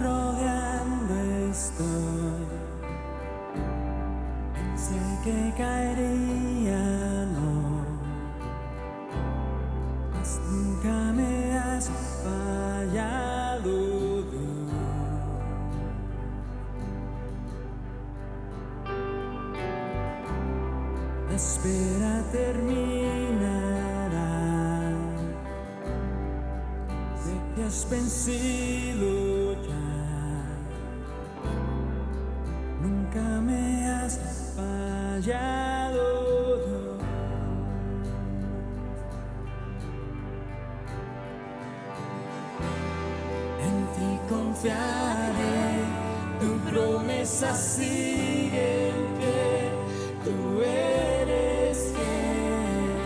rodeando estoy. Pensé que caería, no, mas nunca me has fallado, Dios. La espera terminará. Sé que has vencido ya. Nunca me has fallado, Dios. En ti confiaré, tu promesa sigue en pie. Tú eres fiel,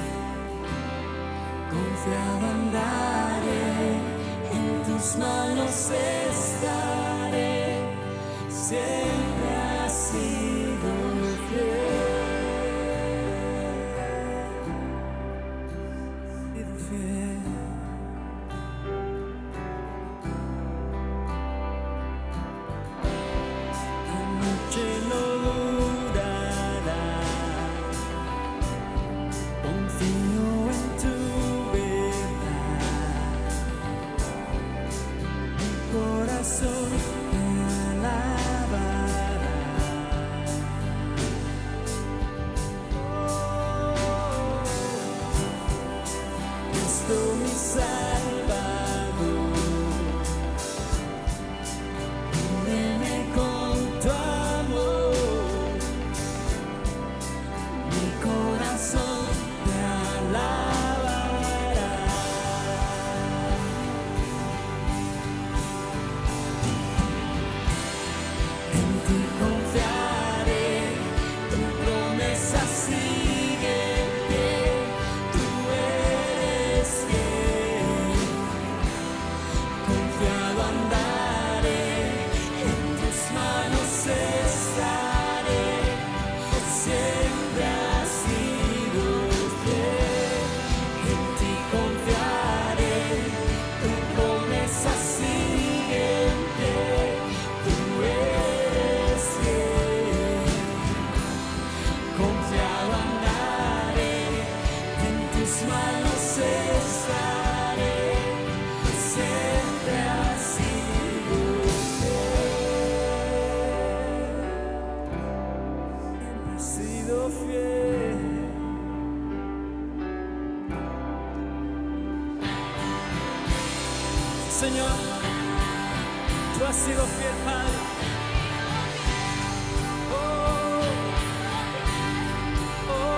confiado andaré, en tus manos estaré, siempre has sido fiel. La noche no durará, confío en tu verdad, mi corazón te alabará. Cristo mi Salvador, cúbreme con tu amor, mi corazón te alabará. En ti confiaré, tu promesa sigue en pie. Tú eres fiel, confiado andaré, en tus manos estaré, siempre has sido fiel. En ti confiaré, tu promesa sigue en pie. Tú eres fiel, confiado andaré, en tus manos estaré, siempre has sido fiel, siempre has sido fiel. Señor, tú has sido fiel, Padre. Oh, oh,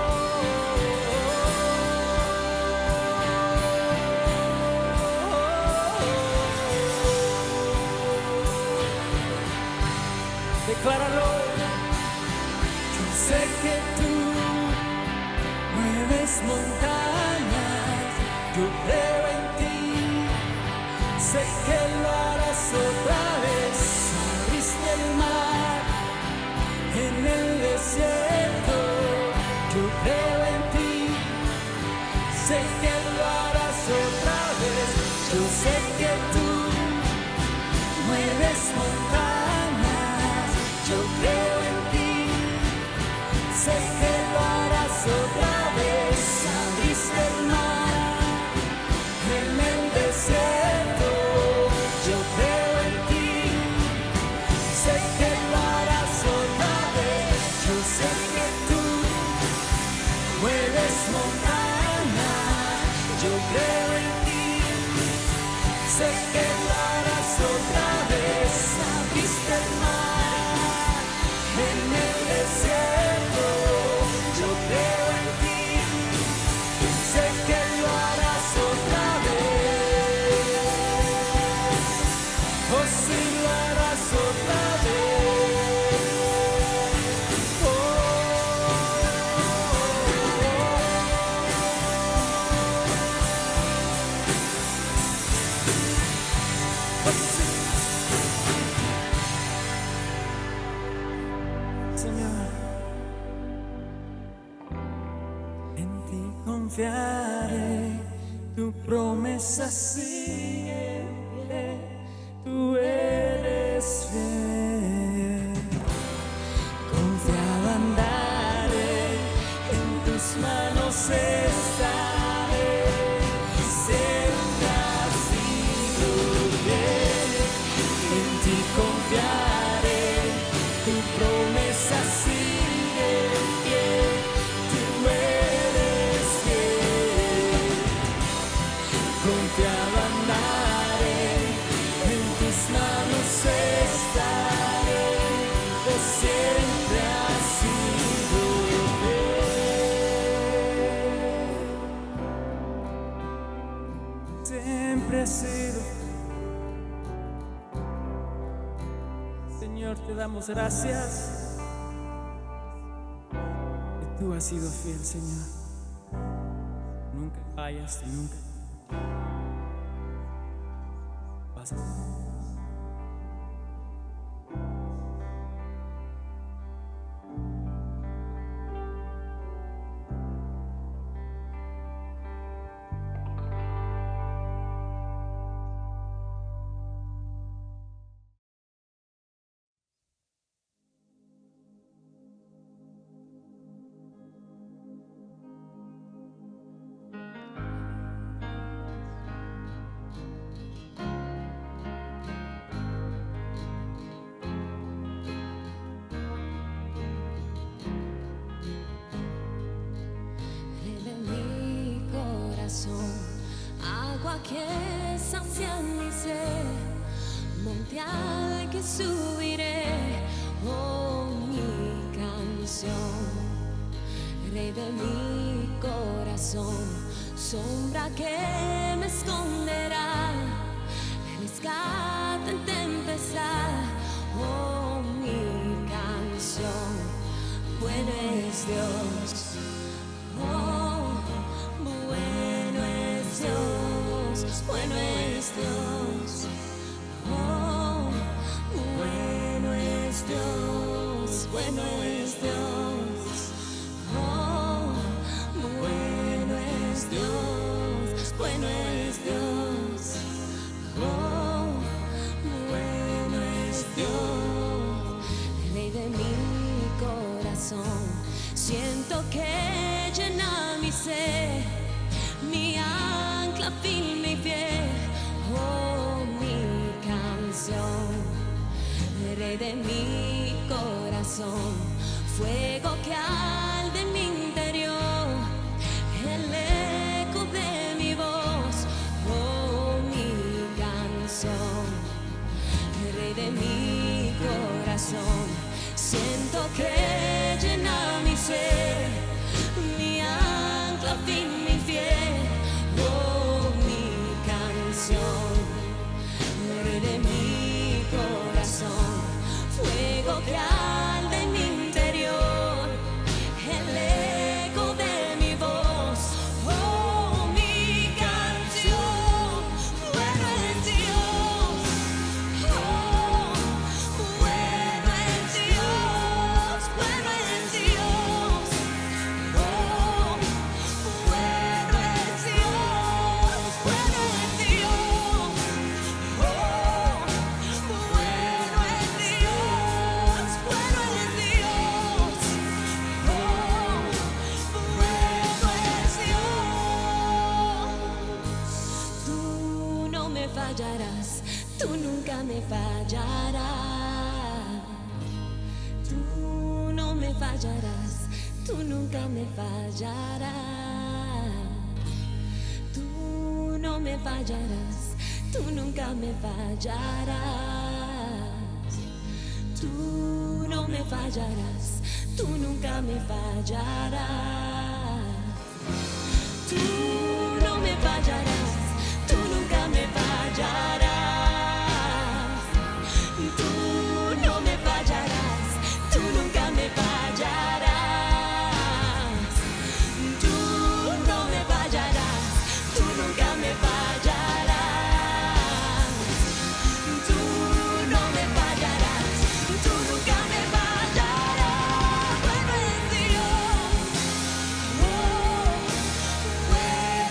decláralo. Yo sé que tú mueves montañas, yo creo en ti. Sé que lo harás otra vez. Abriste el mar en el desierto, yo creo en ti. Sé que lo harás otra vez. Yo sé que tú mueves montañas, yo creo en ti. Sé que lo harás otra vez. Abriste el mar en el desierto, yo creo en ti. Sé que lo harás otra vez. Yo sé que tú mueves montañas, yo creo en ti. Sé que lo harás otra vez. Abriste el mar en el desierto, yo creo en ti. Sé que lo harás otra vez. Oh, si lo harás otra vez. Oh, oh, sí. Señor, en ti confiaré, tu promesa sigue en pie. Tú eres siempre has sido fiel. Siempre has sido fiel. Señor, te damos gracias. Que tú has sido fiel, Señor. Nunca fallas, nunca pasas. Agua que sacia mi ser, monte al que subiré, oh mi canción. Rey de mi corazón, sombra que me esconderá, rescate en tempestad, oh mi canción. Bueno es Dios, oh, bueno es Dios, bueno es Dios, oh, bueno es Dios, bueno es Dios, oh, bueno es Dios, bueno es Dios, oh, bueno es Dios. Rey de mi corazón, siento que llena mi ser, mi ancla firme y fiel, oh mi canción. Rey de mi corazón, fuego que arde en mi interior, el eco de mi voz, oh mi canción. Rey de mi corazón, siento que llena mi ser, mi ancla firme y fiel, oh mi canción. Rey de mi corazón, fuego que arde en mi interior, el eco de mi voz, oh mi canción. Bueno es Dios, oh, bueno es Dios, bueno es Dios, oh, bueno es Dios, bueno es Dios, oh, bueno es Dios, bueno es Dios, oh, bueno es Dios. Tú no me fallarás, tú nunca me fallarás. Tú no me fallarás, tú nunca me fallarás. Tú no me fallarás, tú nunca me fallarás. Tú no me fallarás, tú nunca me fallarás. Tú no me fallarás, tú nunca me fallarás. Tú no me fallarás, tú nunca me fallarás. Tú no me fallarás, tú nunca me fallarás. Tú no me fallarás, tú nunca me fallarás. Bueno es Dios, oh, bueno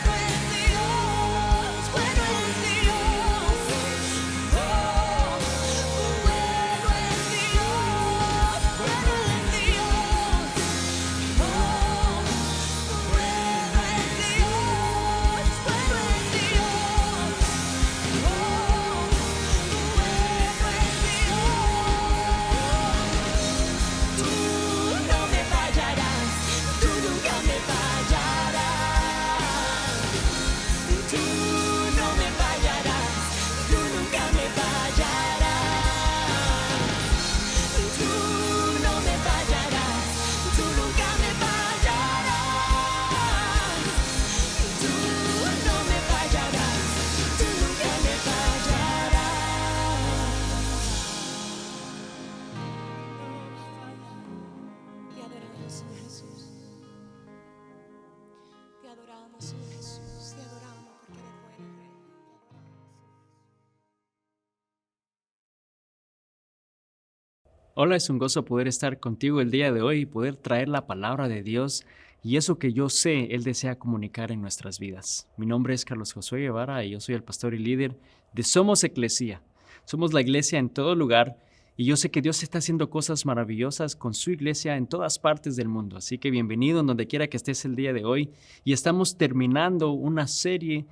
Hola, es un gozo poder estar contigo el día de hoy y poder traer la palabra de Dios y eso que yo sé, Él desea comunicar en nuestras vidas. Mi nombre es Carlos Josué Guevara y yo soy el pastor y líder de Somos Eclesia. Somos la iglesia en todo lugar y yo sé que Dios está haciendo cosas maravillosas con su iglesia en todas partes del mundo. Así que bienvenido en donde quiera que estés el día de hoy y estamos terminando una serie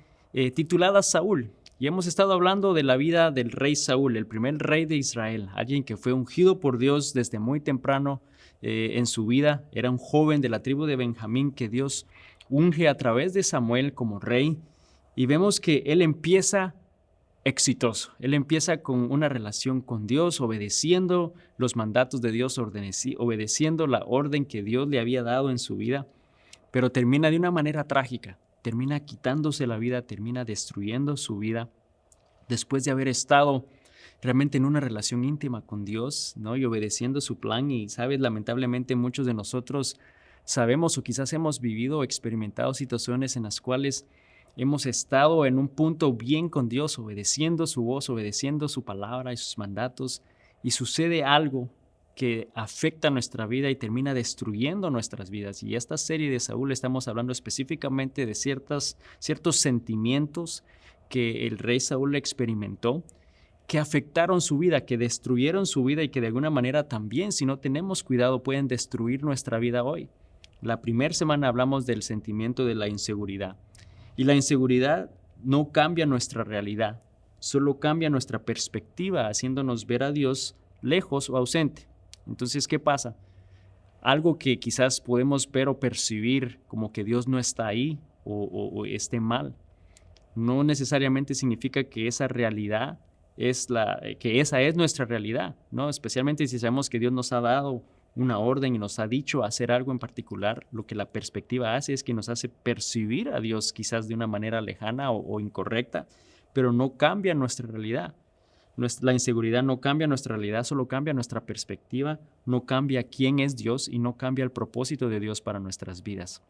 titulada Saúl. Y hemos estado hablando de la vida del rey Saúl, el primer rey de Israel, alguien que fue ungido por Dios desde muy temprano en su vida. Era un joven de la tribu de Benjamín que Dios unge a través de Samuel como rey. Y vemos que él empieza exitoso. Él empieza con una relación con Dios, obedeciendo los mandatos de Dios, obedeciendo la orden que Dios le había dado en su vida, pero termina de una manera trágica. Termina quitándose la vida, termina destruyendo su vida después de haber estado realmente en una relación íntima con Dios, ¿no? Y obedeciendo su plan. Y sabes, lamentablemente muchos de nosotros sabemos o quizás hemos vivido o experimentado situaciones en las cuales hemos estado en un punto bien con Dios, obedeciendo su voz, obedeciendo su palabra y sus mandatos, y sucede algo que afecta nuestra vida y termina destruyendo nuestras vidas. Y esta serie de Saúl estamos hablando específicamente de ciertos sentimientos que el rey Saúl experimentó, que afectaron su vida, que destruyeron su vida y que de alguna manera también, si no tenemos cuidado, pueden destruir nuestra vida hoy. La primera semana hablamos del sentimiento de la inseguridad. Y la inseguridad no cambia nuestra realidad, solo cambia nuestra perspectiva, haciéndonos ver a Dios lejos o ausente. Entonces, ¿qué pasa? Algo que quizás podemos ver o percibir como que Dios no está ahí o esté mal, no necesariamente significa que esa realidad que esa es nuestra realidad, ¿no? Especialmente si sabemos que Dios nos ha dado una orden y nos ha dicho hacer algo en particular. Lo que la perspectiva hace es que nos hace percibir a Dios quizás de una manera lejana o incorrecta, pero no cambia nuestra realidad. La inseguridad no cambia nuestra realidad, solo cambia nuestra perspectiva, no cambia quién es Dios y no cambia el propósito de Dios para nuestras vidas.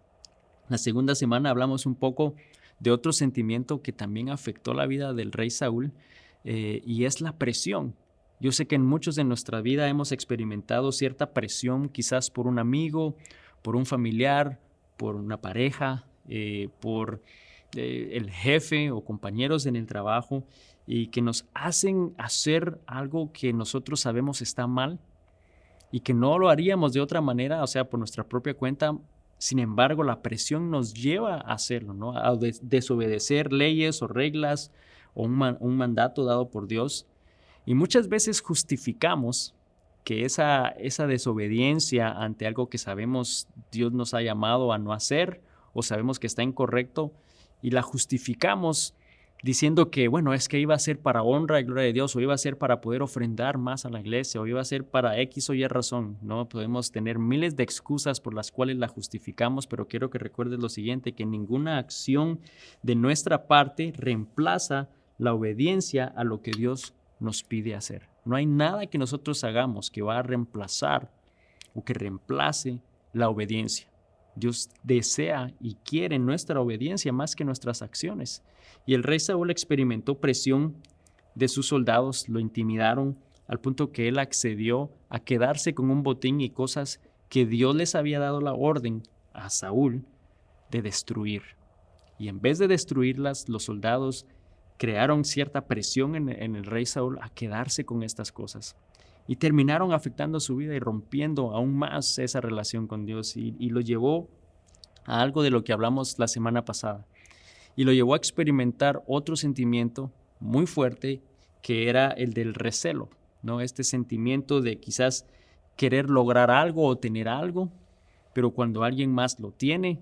La segunda semana hablamos un poco de otro sentimiento que también afectó la vida del rey Saúl, y es la presión. Yo sé que en muchos de nuestra vida hemos experimentado cierta presión, quizás por un amigo, por un familiar, por una pareja, por el jefe o compañeros en el trabajo, y que nos hacen hacer algo que nosotros sabemos está mal y que no lo haríamos de otra manera, o sea, por nuestra propia cuenta. Sin embargo, la presión nos lleva a hacerlo, ¿no? A desobedecer leyes o reglas o un mandato dado por Dios. Y muchas veces justificamos que esa desobediencia ante algo que sabemos Dios nos ha llamado a no hacer o sabemos que está incorrecto, y la justificamos diciendo que, bueno, es que iba a ser para honra y gloria de Dios, o iba a ser para poder ofrendar más a la iglesia, o iba a ser para X o Y razón, ¿no? Podemos tener miles de excusas por las cuales la justificamos, pero quiero que recuerdes lo siguiente, que ninguna acción de nuestra parte reemplaza la obediencia a lo que Dios nos pide hacer. No hay nada que nosotros hagamos que va a reemplazar o que reemplace la obediencia. Dios desea y quiere nuestra obediencia más que nuestras acciones. Y el rey Saúl experimentó presión de sus soldados, lo intimidaron al punto que él accedió a quedarse con un botín y cosas que Dios les había dado la orden a Saúl de destruir. Y en vez de destruirlas, los soldados crearon cierta presión en el rey Saúl a quedarse con estas cosas. Y terminaron afectando su vida y rompiendo aún más esa relación con Dios. Y lo llevó a algo de lo que hablamos la semana pasada. Y lo llevó a experimentar otro sentimiento muy fuerte, que era el del recelo, ¿no? Este sentimiento de quizás querer lograr algo o tener algo, pero cuando alguien más lo tiene,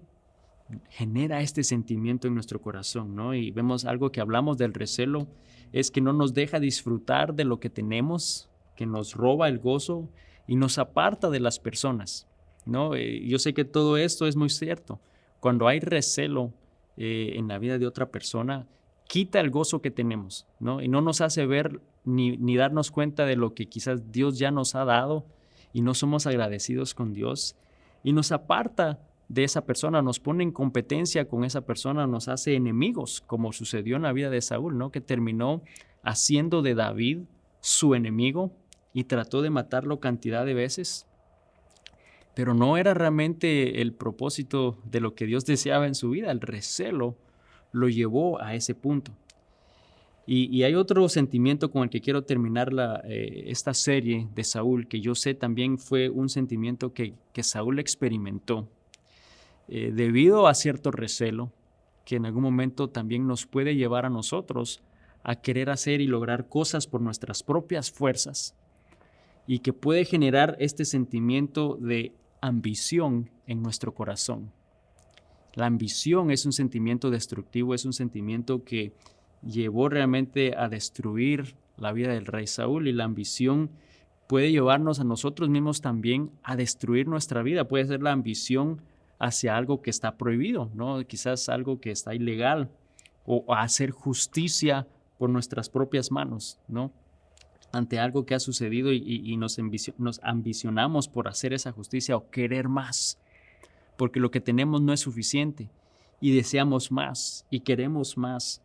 genera este sentimiento en nuestro corazón, ¿no? Y vemos algo que hablamos del recelo, es que no nos deja disfrutar de lo que tenemos, que nos roba el gozo y nos aparta de las personas, ¿no? Yo sé que todo esto es muy cierto. Cuando hay recelo en la vida de otra persona, quita el gozo que tenemos, ¿no? Y no nos hace ver ni darnos cuenta de lo que quizás Dios ya nos ha dado y no somos agradecidos con Dios, y nos aparta de esa persona, nos pone en competencia con esa persona, nos hace enemigos, como sucedió en la vida de Saúl, ¿no? Que terminó haciendo de David su enemigo y trató de matarlo cantidad de veces, pero no era realmente el propósito de lo que Dios deseaba en su vida. El recelo lo llevó a ese punto. Y hay otro sentimiento con el que quiero terminar esta serie de Saúl, que yo sé también fue un sentimiento que Saúl experimentó debido a cierto recelo, que en algún momento también nos puede llevar a nosotros a querer hacer y lograr cosas por nuestras propias fuerzas, y que puede generar este sentimiento de ambición en nuestro corazón. La ambición es un sentimiento destructivo, es un sentimiento que llevó realmente a destruir la vida del rey Saúl, y la ambición puede llevarnos a nosotros mismos también a destruir nuestra vida. Puede ser la ambición hacia algo que está prohibido, ¿no? Quizás algo que está ilegal, o a hacer justicia por nuestras propias manos, ¿no? Ante algo que ha sucedido y nos ambicionamos por hacer esa justicia o querer más, porque lo que tenemos no es suficiente y deseamos más y queremos más.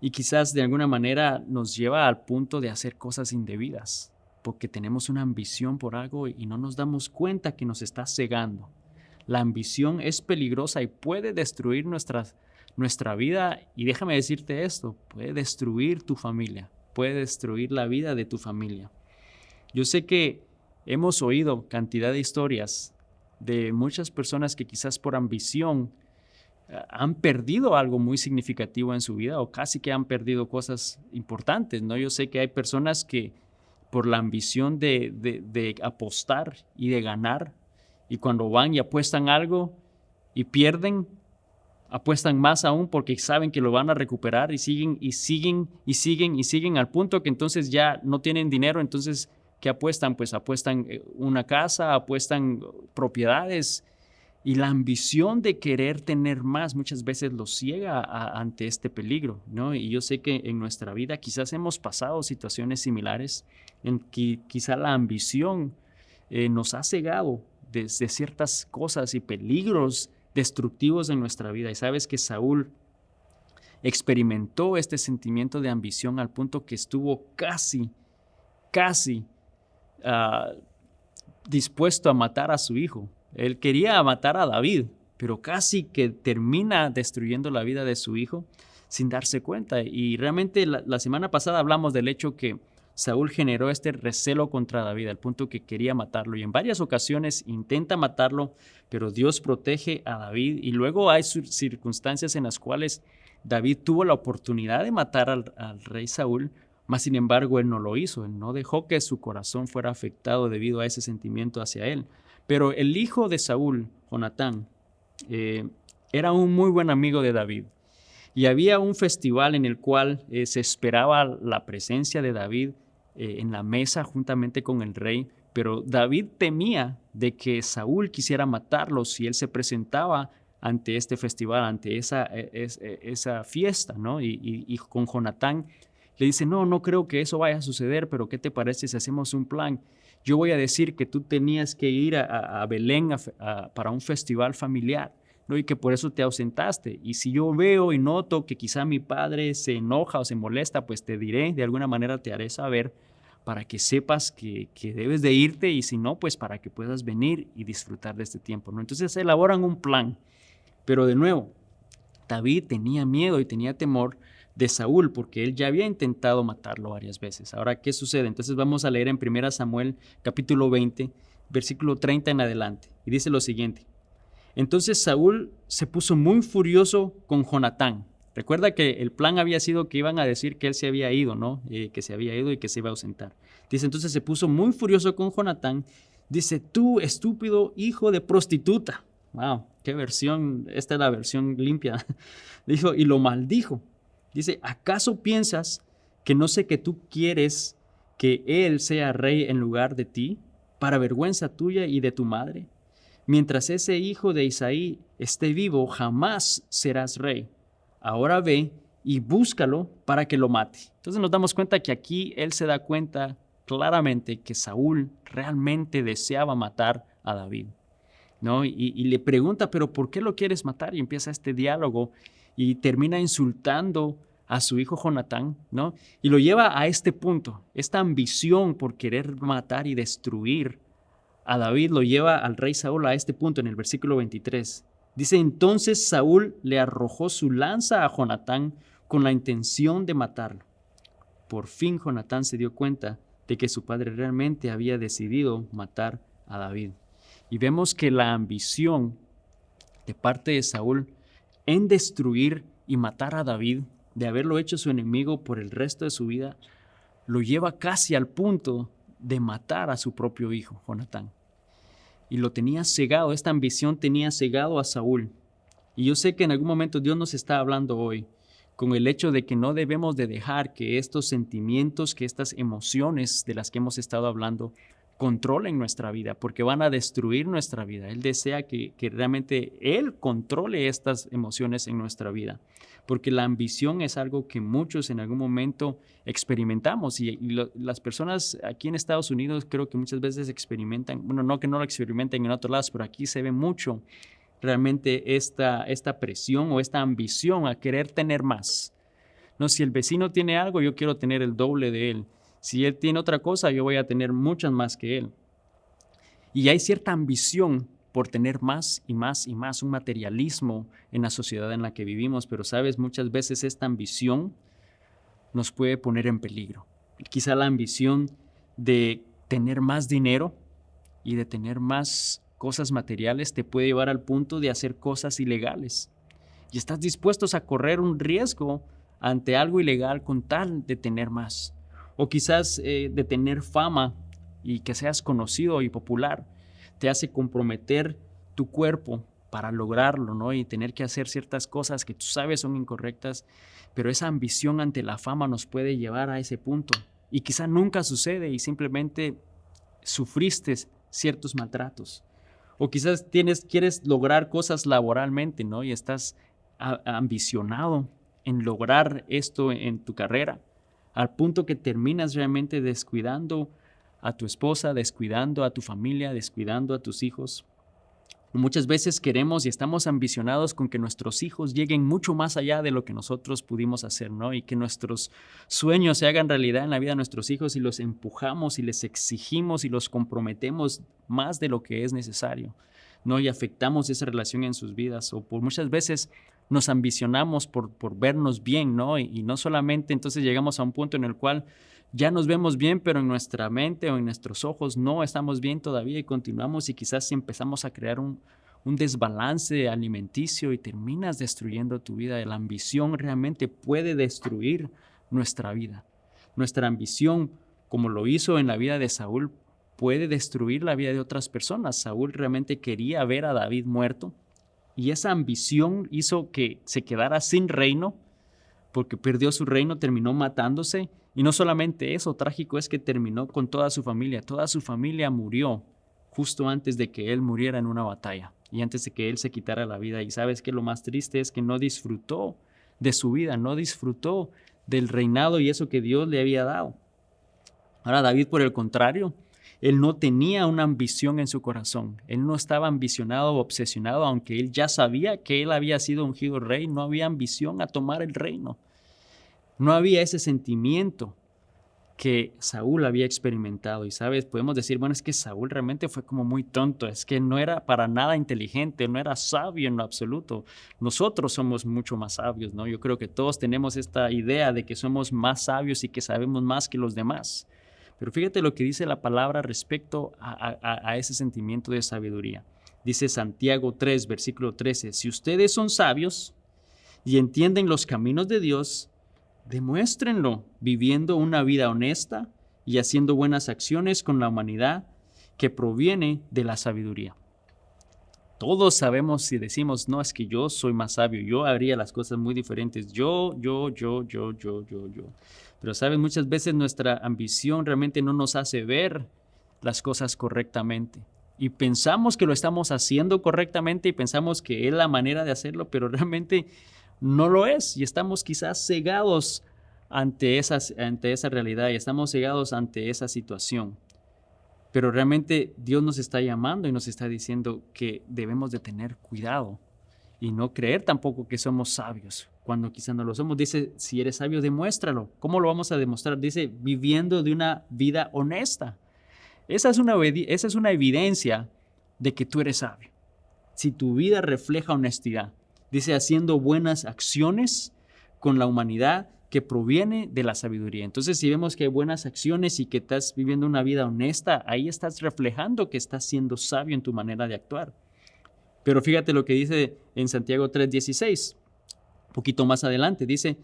Y quizás de alguna manera nos lleva al punto de hacer cosas indebidas, porque tenemos una ambición por algo y no nos damos cuenta que nos está cegando. La ambición es peligrosa y puede destruir nuestra vida, y déjame decirte esto, puede destruir tu familia, puede destruir la vida de tu familia. Yo sé que hemos oído cantidad de historias de muchas personas que quizás por ambición han perdido algo muy significativo en su vida, o casi que han perdido cosas importantes, ¿no? Yo sé que hay personas que por la ambición de apostar y de ganar, y cuando van y apuestan algo y pierden, apuestan más aún porque saben que lo van a recuperar, y siguen y siguen y siguen y siguen al punto que entonces ya no tienen dinero. Entonces, ¿qué apuestan? Pues apuestan una casa, apuestan propiedades, y la ambición de querer tener más muchas veces los ciega ante este peligro, ¿no? Y yo sé que en nuestra vida quizás hemos pasado situaciones similares en que quizá la ambición nos ha cegado de ciertas cosas y peligros destructivos en nuestra vida. Y sabes que Saúl experimentó este sentimiento de ambición al punto que estuvo casi dispuesto a matar a su hijo. Él quería matar a David, pero casi que termina destruyendo la vida de su hijo sin darse cuenta. Y realmente la semana pasada hablamos del hecho que Saúl generó este recelo contra David al punto que quería matarlo, y en varias ocasiones intenta matarlo, pero Dios protege a David. Y luego hay circunstancias en las cuales David tuvo la oportunidad de matar al rey Saúl, mas sin embargo él no lo hizo. Él no dejó que su corazón fuera afectado debido a ese sentimiento hacia él. Pero el hijo de Saúl, Jonatán, era un muy buen amigo de David, y había un festival en el cual se esperaba la presencia de David en la mesa juntamente con el rey, pero David temía de que Saúl quisiera matarlo si él se presentaba ante este festival, ante esa fiesta, ¿no? Y con Jonatán le dice, no creo que eso vaya a suceder, pero ¿qué te parece si hacemos un plan? Yo voy a decir que tú tenías que ir a Belén para un festival familiar, ¿no? Y que por eso te ausentaste. Y si yo veo y noto que quizá mi padre se enoja o se molesta, pues te diré, de alguna manera te haré saber para que sepas que debes de irte, y si no, pues para que puedas venir y disfrutar de este tiempo, ¿no? Entonces elaboran un plan. Pero de nuevo, David tenía miedo y tenía temor de Saúl, porque él ya había intentado matarlo varias veces. Ahora, ¿qué sucede? Entonces vamos a leer en 1 Samuel capítulo 20, versículo 30 en adelante, y dice lo siguiente. Entonces Saúl se puso muy furioso con Jonatán. Recuerda que el plan había sido que iban a decir que él se había ido, ¿no? Que se había ido y que se iba a ausentar. Dice, entonces se puso muy furioso con Jonatán. Dice, tú estúpido hijo de prostituta. Wow, qué versión, esta es la versión limpia. Dijo, y lo maldijo. Dice, ¿acaso piensas que no sé que tú quieres que él sea rey en lugar de ti, para vergüenza tuya y de tu madre? Mientras ese hijo de Isaí esté vivo, jamás serás rey. Ahora ve y búscalo para que lo mate. Entonces nos damos cuenta que aquí él se da cuenta claramente que Saúl realmente deseaba matar a David, ¿no? Y le pregunta, ¿pero por qué lo quieres matar? Y empieza este diálogo y termina insultando a su hijo Jonatán, ¿no? Y lo lleva a este punto, esta ambición por querer matar y destruir a David lo lleva al rey Saúl a este punto en el versículo 23. Dice, entonces Saúl le arrojó su lanza a Jonatán con la intención de matarlo. Por fin Jonatán se dio cuenta de que su padre realmente había decidido matar a David. Y vemos que la ambición de parte de Saúl en destruir y matar a David, de haberlo hecho su enemigo por el resto de su vida, lo lleva casi al punto de matar a su propio hijo, Jonatán. Y lo tenía cegado, esta ambición tenía cegado a Saúl. Y yo sé que en algún momento Dios nos está hablando hoy con el hecho de que no debemos de dejar que estos sentimientos, que estas emociones de las que hemos estado hablando, controlen nuestra vida, porque van a destruir nuestra vida. Él desea que realmente Él controle estas emociones en nuestra vida, porque la ambición es algo que muchos en algún momento experimentamos y las personas aquí en Estados Unidos creo que muchas veces experimentan, bueno, no que no lo experimenten en otros lados, pero aquí se ve mucho realmente esta presión o esta ambición a querer tener más. No, si el vecino tiene algo, yo quiero tener el doble de él. Si él tiene otra cosa, yo voy a tener muchas más que él. Y hay cierta ambición por tener más y más y más, un materialismo en la sociedad en la que vivimos, pero sabes, muchas veces esta ambición nos puede poner en peligro. Quizá la ambición de tener más dinero y de tener más cosas materiales te puede llevar al punto de hacer cosas ilegales. Y estás dispuestos a correr un riesgo ante algo ilegal con tal de tener más. O quizás de tener fama y que seas conocido y popular, te hace comprometer tu cuerpo para lograrlo, ¿no? Y tener que hacer ciertas cosas que tú sabes son incorrectas, pero esa ambición ante la fama nos puede llevar a ese punto. Y quizá nunca sucede y simplemente sufriste ciertos maltratos. O quizás quieres lograr cosas laboralmente, ¿no? Y estás ambicionado en lograr esto en tu carrera, al punto que terminas realmente descuidando a tu esposa, descuidando a tu familia, descuidando a tus hijos. Muchas veces queremos y estamos ambicionados con que nuestros hijos lleguen mucho más allá de lo que nosotros pudimos hacer, ¿no? Y que nuestros sueños se hagan realidad en la vida de nuestros hijos y los empujamos y les exigimos y los comprometemos más de lo que es necesario, ¿no? Y afectamos esa relación en sus vidas. O por muchas veces nos ambicionamos por vernos bien, ¿no? Y no solamente entonces llegamos a un punto en el cual ya nos vemos bien, pero en nuestra mente o en nuestros ojos no estamos bien todavía y continuamos y quizás empezamos a crear un desbalance alimenticio y terminas destruyendo tu vida. La ambición realmente puede destruir nuestra vida. Nuestra ambición, como lo hizo en la vida de Saúl, puede destruir la vida de otras personas. Saúl realmente quería ver a David muerto y esa ambición hizo que se quedara sin reino, porque perdió su reino, terminó matándose. Y no solamente eso, trágico es que terminó con toda su familia. Toda su familia murió justo antes de que él muriera en una batalla y antes de que él se quitara la vida. Y sabes que lo más triste es que no disfrutó de su vida, no disfrutó del reinado y eso que Dios le había dado. Ahora David, por el contrario, él no tenía una ambición en su corazón. Él no estaba ambicionado o obsesionado, aunque él ya sabía que él había sido ungido rey. No había ambición a tomar el reino. No había ese sentimiento que Saúl había experimentado. Y sabes, podemos decir, bueno, es que Saúl realmente fue como muy tonto, es que no era para nada inteligente, no era sabio en lo absoluto. Nosotros somos mucho más sabios, ¿no? Yo creo que todos tenemos esta idea de que somos más sabios y que sabemos más que los demás. Pero fíjate lo que dice la palabra respecto a ese sentimiento de sabiduría. Dice Santiago 3, versículo 13, si ustedes son sabios y entienden los caminos de Dios, demuéstrenlo viviendo una vida honesta y haciendo buenas acciones con la humanidad que proviene de la sabiduría. Todos sabemos si decimos, no, es que yo soy más sabio, yo haría las cosas muy diferentes, yo. Pero sabes, muchas veces nuestra ambición realmente no nos hace ver las cosas correctamente. Y pensamos que lo estamos haciendo correctamente y pensamos que es la manera de hacerlo, pero realmente no lo es. Y estamos quizás cegados ante esa realidad y estamos cegados ante esa situación. Pero realmente Dios nos está llamando y nos está diciendo que debemos de tener cuidado y no creer tampoco que somos sabios. cuando quizás no lo somos. Dice, si eres sabio, demuéstralo. ¿Cómo lo vamos a demostrar? Dice, viviendo de una vida honesta. Esa es una evidencia de que tú eres sabio. Si tu vida refleja honestidad. Dice, haciendo buenas acciones con la humanidad que proviene de la sabiduría. Entonces, si vemos que hay buenas acciones y que estás viviendo una vida honesta, ahí estás reflejando que estás siendo sabio en tu manera de actuar. Pero fíjate lo que dice en Santiago 3:16. Un poquito más adelante dice,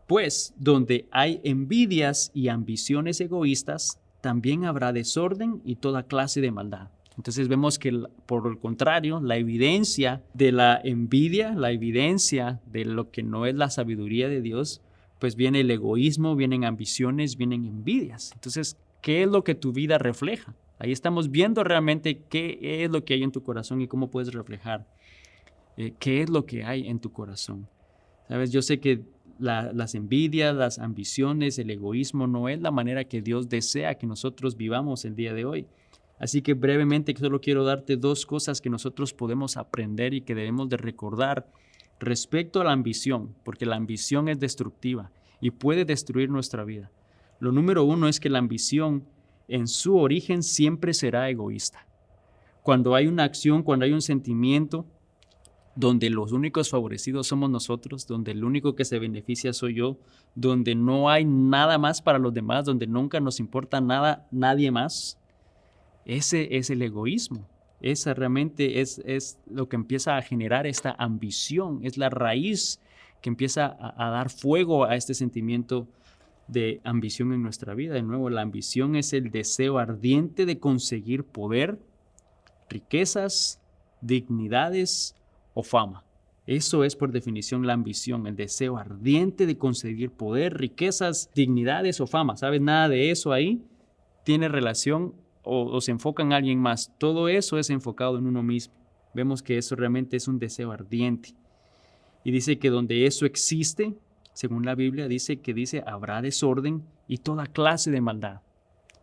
pues donde hay envidias y ambiciones egoístas, también habrá desorden y toda clase de maldad. Entonces vemos que por el contrario, la evidencia de la envidia, la evidencia de lo que no es la sabiduría de Dios, pues viene el egoísmo, vienen ambiciones, vienen envidias. Entonces, ¿qué es lo que tu vida refleja? Ahí estamos viendo realmente qué es lo que hay en tu corazón y cómo puedes reflejar qué es lo que hay en tu corazón. ¿Sabes? Yo sé que las envidias, las ambiciones, el egoísmo no es la manera que Dios desea que nosotros vivamos el día de hoy. Así que brevemente solo quiero darte 2 cosas que nosotros podemos aprender y que debemos de recordar respecto a la ambición, porque la ambición es destructiva y puede destruir nuestra vida. Lo número 1 es que la ambición en su origen siempre será egoísta. Cuando hay una acción, cuando hay un sentimiento donde los únicos favorecidos somos nosotros, donde el único que se beneficia soy yo, donde no hay nada más para los demás, donde nunca nos importa nada, nadie más, ese es el egoísmo. Esa realmente es lo que empieza a generar esta ambición, es la raíz que empieza a dar fuego a este sentimiento de ambición en nuestra vida. De nuevo, la ambición es el deseo ardiente de conseguir poder, riquezas, dignidades o fama. Eso es por definición la ambición, el deseo ardiente de conseguir poder, riquezas, dignidades o fama. ¿Sabes? Nada de eso ahí tiene relación o se enfoca en alguien más. Todo eso es enfocado en uno mismo. Vemos que eso realmente es un deseo ardiente. Y dice que donde eso existe, según la Biblia, dice habrá desorden y toda clase de maldad.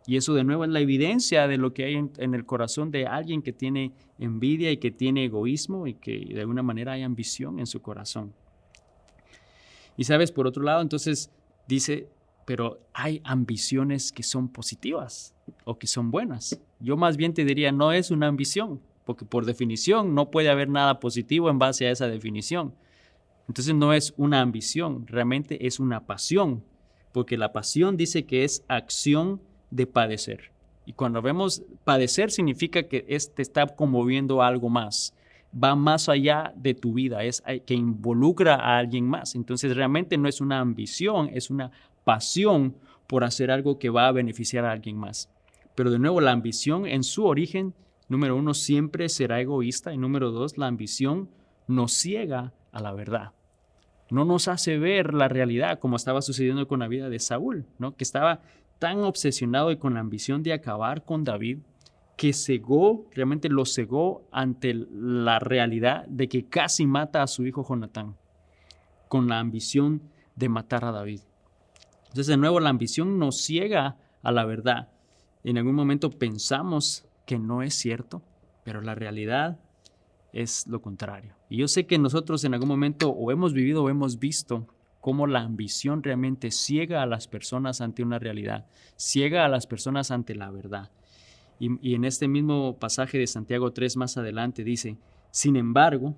Y eso de nuevo es la evidencia de lo que hay en el corazón de alguien que tiene envidia y que tiene egoísmo y que de alguna manera hay ambición en su corazón. Y sabes, por otro lado, entonces dice, pero hay ambiciones que son positivas o que son buenas. Yo más bien te diría, no es una ambición, porque por definición no puede haber nada positivo en base a esa definición. Entonces no es una ambición, realmente es una pasión, porque la pasión dice que es acción de padecer. Y cuando vemos padecer significa que te está conmoviendo a algo más, va más allá de tu vida, es que involucra a alguien más. Entonces realmente no es una ambición, es una pasión por hacer algo que va a beneficiar a alguien más. Pero de nuevo, la ambición en su origen, número 1, siempre será egoísta, y número 2, la ambición nos ciega a la verdad. No nos hace ver la realidad, como estaba sucediendo con la vida de Saúl, ¿no? Que estaba tan obsesionado y con la ambición de acabar con David, que realmente lo cegó ante la realidad de que casi mata a su hijo Jonatán, con la ambición de matar a David. Entonces, de nuevo, la ambición nos ciega a la verdad. En algún momento pensamos que no es cierto, pero la realidad es lo contrario. Y yo sé que nosotros en algún momento o hemos vivido o hemos visto cómo la ambición realmente ciega a las personas ante una realidad, ciega a las personas ante la verdad. Y en este mismo pasaje de Santiago 3 más adelante dice, sin embargo,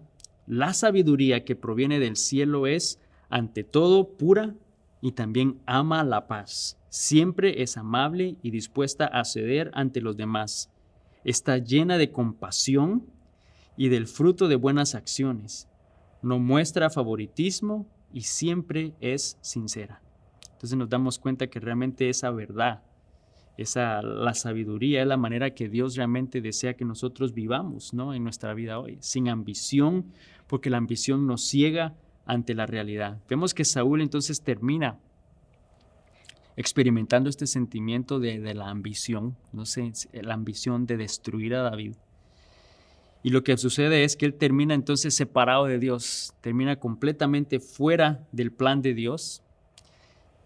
la sabiduría que proviene del cielo es, ante todo, pura y también ama la paz. Siempre es amable y dispuesta a ceder ante los demás. Está llena de compasión y del fruto de buenas acciones. No muestra favoritismo y siempre es sincera. Entonces nos damos cuenta que realmente esa verdad, la sabiduría es la manera que Dios realmente desea que nosotros vivamos, ¿no? En nuestra vida hoy, sin ambición, porque la ambición nos ciega ante la realidad. Vemos que Saúl entonces termina experimentando este sentimiento de la ambición, no sé, la ambición de destruir a David. Y lo que sucede es que él termina entonces separado de Dios, termina completamente fuera del plan de Dios,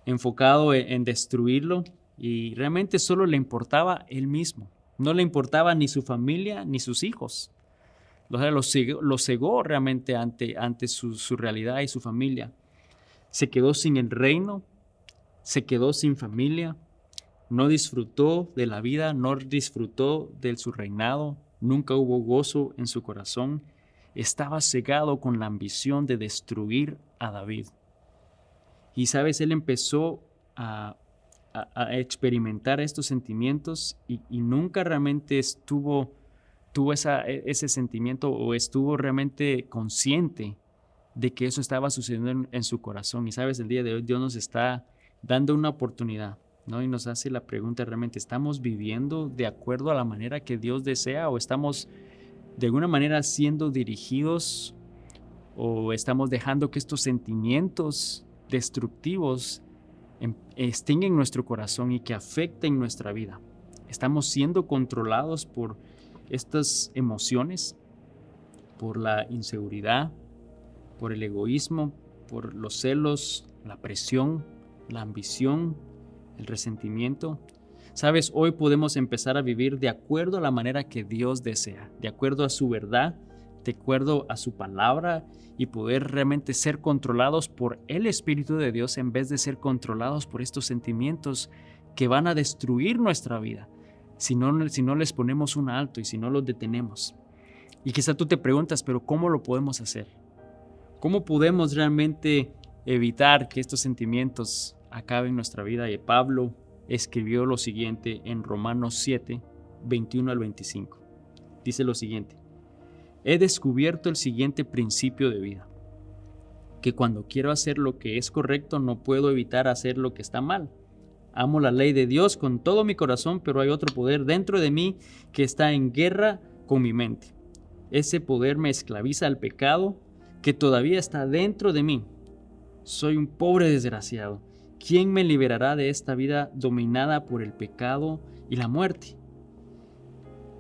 enfocado en destruirlo, y realmente solo le importaba él mismo. No le importaba ni su familia ni sus hijos. O sea, lo cegó realmente ante su realidad y su familia. Se quedó sin el reino, se quedó sin familia, no disfrutó de la vida, no disfrutó de su reinado, nunca hubo gozo en su corazón. Estaba cegado con la ambición de destruir a David. Y sabes, él empezó a experimentar estos sentimientos y nunca realmente tuvo ese sentimiento o estuvo realmente consciente de que eso estaba sucediendo en su corazón. Y sabes, el día de hoy Dios nos está dando una oportunidad, ¿no? Y nos hace la pregunta, ¿realmente estamos viviendo de acuerdo a la manera que Dios desea o estamos de alguna manera siendo dirigidos o estamos dejando que estos sentimientos destructivos estén en nuestro corazón y que afecten nuestra vida? ¿Estamos siendo controlados por estas emociones, por la inseguridad, por el egoísmo, por los celos, la presión, la ambición, el resentimiento? Sabes, hoy podemos empezar a vivir de acuerdo a la manera que Dios desea, de acuerdo a su verdad, de acuerdo a su palabra y poder realmente ser controlados por el Espíritu de Dios en vez de ser controlados por estos sentimientos que van a destruir nuestra vida si no les ponemos un alto y si no los detenemos. Y quizá tú te preguntas, pero ¿cómo lo podemos hacer? ¿Cómo podemos realmente evitar que estos sentimientos acaben en nuestra vida? Y Pablo escribió lo siguiente en Romanos 7, 21 al 25. Dice lo siguiente: he descubierto el siguiente principio de vida, que cuando quiero hacer lo que es correcto no puedo evitar hacer lo que está mal. Amo la ley de Dios con todo mi corazón, pero hay otro poder dentro de mí que está en guerra con mi mente. Ese poder me esclaviza al pecado que todavía está dentro de mí. Soy un pobre desgraciado. ¿Quién me liberará de esta vida dominada por el pecado y la muerte?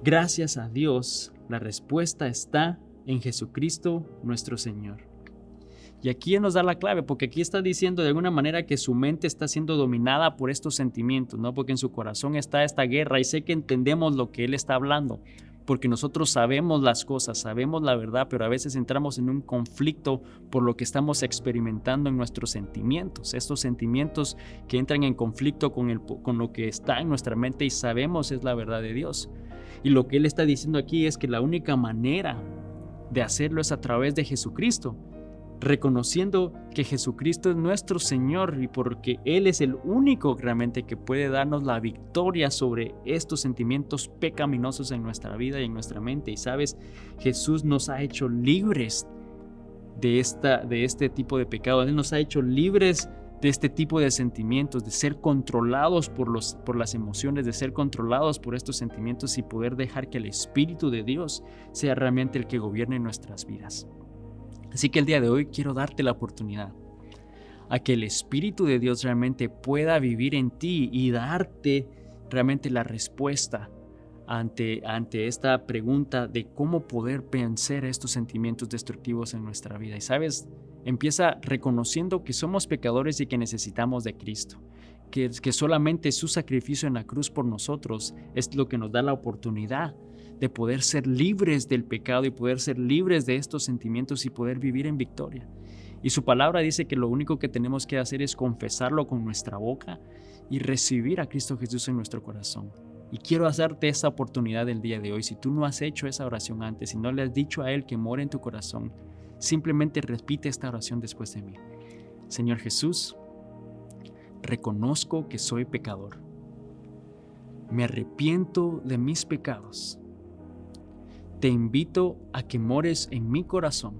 Gracias a Dios, la respuesta está en Jesucristo nuestro Señor. Y aquí Él nos da la clave, porque aquí está diciendo de alguna manera que su mente está siendo dominada por estos sentimientos, ¿no? Porque en su corazón está esta guerra, y sé que entendemos lo que Él está hablando, porque nosotros sabemos las cosas, sabemos la verdad, pero a veces entramos en un conflicto por lo que estamos experimentando en nuestros sentimientos, estos sentimientos que entran en conflicto con lo que está en nuestra mente y sabemos es la verdad de Dios. Y lo que Él está diciendo aquí es que la única manera de hacerlo es a través de Jesucristo, reconociendo que Jesucristo es nuestro Señor y porque Él es el único realmente que puede darnos la victoria sobre estos sentimientos pecaminosos en nuestra vida y en nuestra mente. Y sabes, Jesús nos ha hecho libres de este tipo de pecado. Él nos ha hecho libres de este tipo de sentimientos, de ser controlados por las emociones, de ser controlados por estos sentimientos y poder dejar que el Espíritu de Dios sea realmente el que gobierne nuestras vidas. Así que el día de hoy quiero darte la oportunidad a que el Espíritu de Dios realmente pueda vivir en ti y darte realmente la respuesta ante esta pregunta de cómo poder vencer estos sentimientos destructivos en nuestra vida. Y sabes, empieza reconociendo que somos pecadores y que necesitamos de Cristo, que solamente su sacrificio en la cruz por nosotros es lo que nos da la oportunidad de poder ser libres del pecado y poder ser libres de estos sentimientos y poder vivir en victoria. Y su palabra dice que lo único que tenemos que hacer es confesarlo con nuestra boca y recibir a Cristo Jesús en nuestro corazón. Y quiero hacerte esa oportunidad el día de hoy. Si tú no has hecho esa oración antes, si no le has dicho a Él que mora en tu corazón, simplemente repite esta oración después de mí. Señor Jesús, reconozco que soy pecador. Me arrepiento de mis pecados. Te invito a que mores en mi corazón,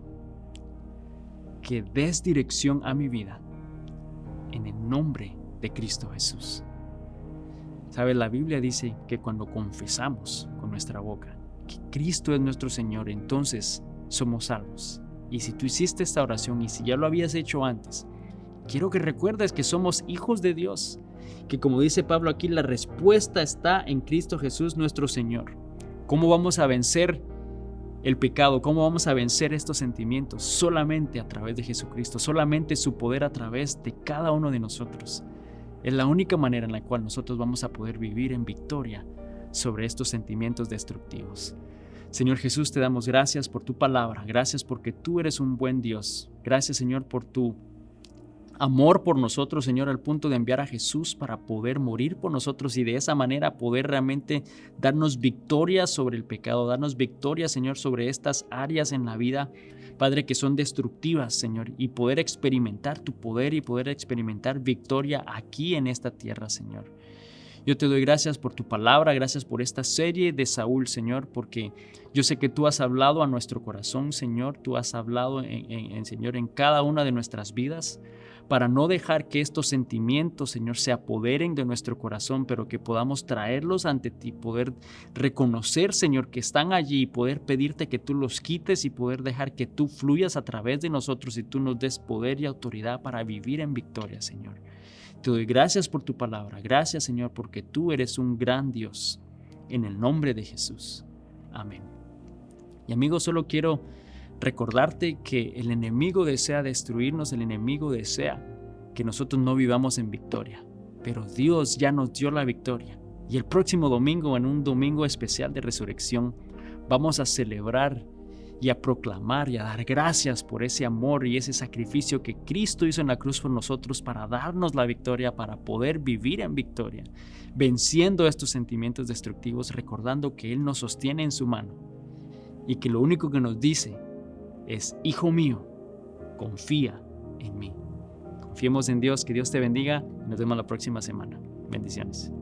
que des dirección a mi vida, en el nombre de Cristo Jesús. ¿Sabes? La Biblia dice que cuando confesamos con nuestra boca que Cristo es nuestro Señor, entonces somos salvos. Y si tú hiciste esta oración y si ya lo habías hecho antes, quiero que recuerdes que somos hijos de Dios, que como dice Pablo aquí, la respuesta está en Cristo Jesús nuestro Señor. ¿Cómo vamos a vencer el pecado? ¿Cómo vamos a vencer estos sentimientos? Solamente a través de Jesucristo, solamente su poder a través de cada uno de nosotros. Es la única manera en la cual nosotros vamos a poder vivir en victoria sobre estos sentimientos destructivos. Señor Jesús, te damos gracias por tu palabra, gracias porque tú eres un buen Dios. Gracias, Señor, por tu amor por nosotros, Señor, al punto de enviar a Jesús para poder morir por nosotros y de esa manera poder realmente darnos victoria sobre el pecado, darnos victoria, Señor, sobre estas áreas en la vida, Padre, que son destructivas, Señor, y poder experimentar tu poder y poder experimentar victoria aquí en esta tierra, Señor. Yo te doy gracias por tu palabra, gracias por esta serie de Saúl, Señor, porque yo sé que tú has hablado a nuestro corazón, Señor, tú has hablado, Señor, en cada una de nuestras vidas, para no dejar que estos sentimientos, Señor, se apoderen de nuestro corazón, pero que podamos traerlos ante ti, poder reconocer, Señor, que están allí, poder pedirte que tú los quites y poder dejar que tú fluyas a través de nosotros y tú nos des poder y autoridad para vivir en victoria, Señor. Te doy gracias por tu palabra, gracias, Señor, porque tú eres un gran Dios, en el nombre de Jesús. Amén. Y amigos, solo quiero recordarte que el enemigo desea destruirnos, el enemigo desea que nosotros no vivamos en victoria, pero Dios ya nos dio la victoria. Y el próximo domingo, en un domingo especial de resurrección, vamos a celebrar y a proclamar y a dar gracias por ese amor y ese sacrificio que Cristo hizo en la cruz por nosotros para darnos la victoria, para poder vivir en victoria, venciendo estos sentimientos destructivos, recordando que Él nos sostiene en su mano y que lo único que nos dice es: hijo mío, confía en mí. Confiemos en Dios, que Dios te bendiga y nos vemos la próxima semana. Bendiciones.